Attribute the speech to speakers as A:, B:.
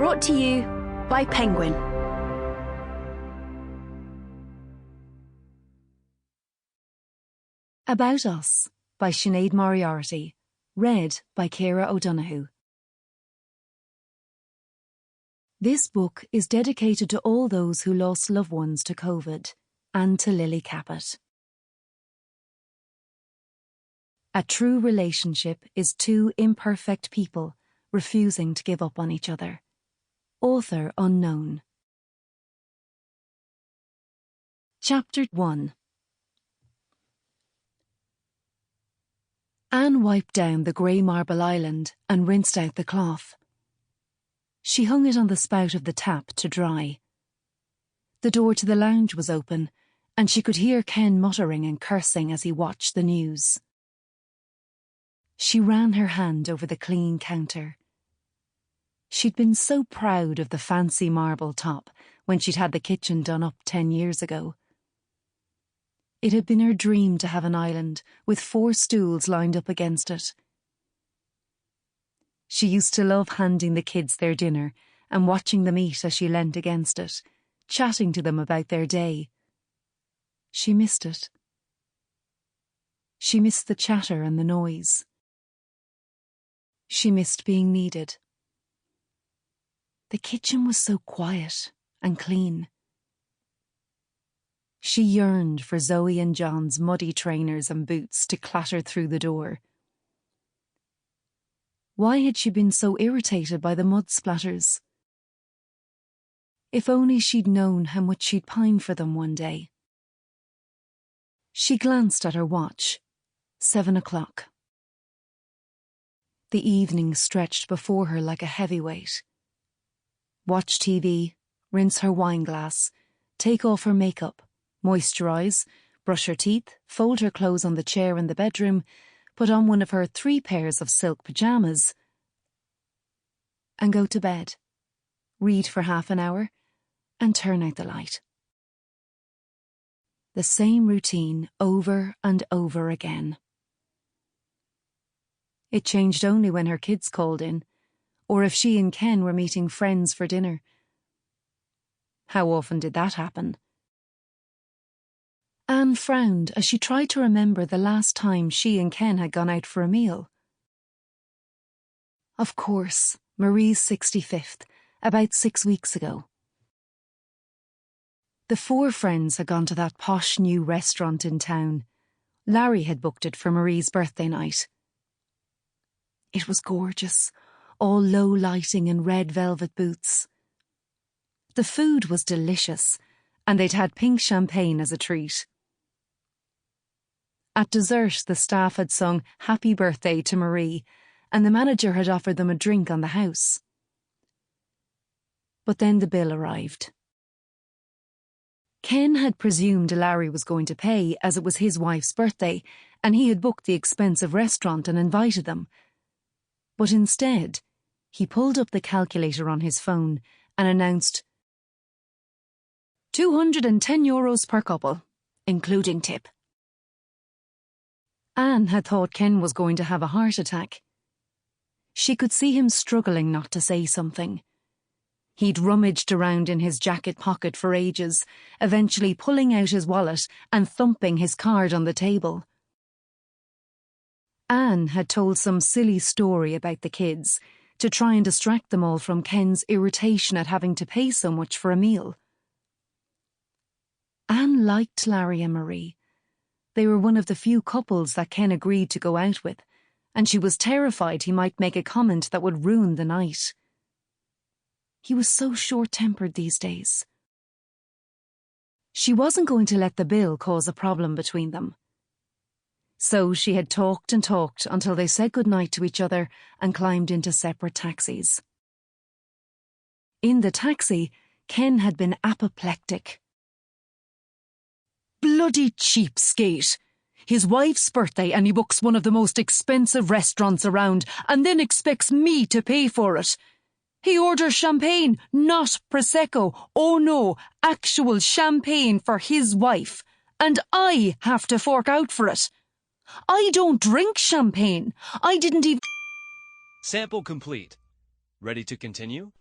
A: Brought to you by Penguin.
B: About Us by Sinéad Moriarty. Read by Ceire O'Donoghue. This book is dedicated to all those who lost loved ones to COVID and to Lily Caput. A true relationship is two imperfect people refusing to give up on each other. Author unknown. Chapter 1. Anne wiped down the grey marble island and rinsed out the cloth. She hung it on the spout of the tap to dry. The door to the lounge was open, and she could hear Ken muttering and cursing as he watched the news. She ran her hand over the clean counter. She'd been so proud of the fancy marble top when she'd had the kitchen done up 10 years ago. It had been her dream to have an island with 4 stools lined up against it. She used to love handing the kids their dinner and watching them eat as she leant against it, chatting to them about their day. She missed it. She missed the chatter and the noise. She missed being needed. The kitchen was so quiet and clean. She yearned for Zoe and John's muddy trainers and boots to clatter through the door. Why had she been so irritated by the mud splatters? If only she'd known how much she'd pine for them one day. She glanced at her watch. 7 o'clock. The evening stretched before her like a heavyweight. Watch TV, rinse her wine glass, take off her makeup, moisturise, brush her teeth, fold her clothes on the chair in the bedroom, put on one of her 3 pairs of silk pyjamas, and go to bed, read for half an hour, and turn out the light. The same routine over and over again. It changed only when her kids called in, or if she and Ken were meeting friends for dinner. How often did that happen? Anne frowned as she tried to remember the last time she and Ken had gone out for a meal. Of course, Marie's 65th, about 6 weeks ago. The 4 friends had gone to that posh new restaurant in town. Larry had booked it for Marie's birthday night. It was gorgeous, all low lighting and red velvet booths. The food was delicious, and they'd had pink champagne as a treat. At dessert, the staff had sung Happy Birthday to Marie, and the manager had offered them a drink on the house. But then the bill arrived. Ken had presumed Larry was going to pay as it was his wife's birthday, and he had booked the expensive restaurant and invited them. But instead, he pulled up the calculator on his phone and announced €210 per couple, including tip. Anne had thought Ken was going to have a heart attack. She could see him struggling not to say something. He'd rummaged around in his jacket pocket for ages, eventually pulling out his wallet and thumping his card on the table. Anne had told some silly story about the kids to try and distract them all from Ken's irritation at having to pay so much for a meal. Anne liked Larry and Marie. They were one of the few couples that Ken agreed to go out with, and she was terrified he might make a comment that would ruin the night. He was so short-tempered these days. She wasn't going to let the bill cause a problem between them. So she had talked and talked until they said goodnight to each other and climbed into separate taxis. In the taxi, Ken had been apoplectic. Bloody cheapskate! His wife's birthday and he books one of the most expensive restaurants around and then expects me to pay for it. He orders champagne, not Prosecco. Oh no, actual champagne for his wife. And I have to fork out for it. I don't drink champagne. I didn't even...
C: Sample complete. Ready to continue?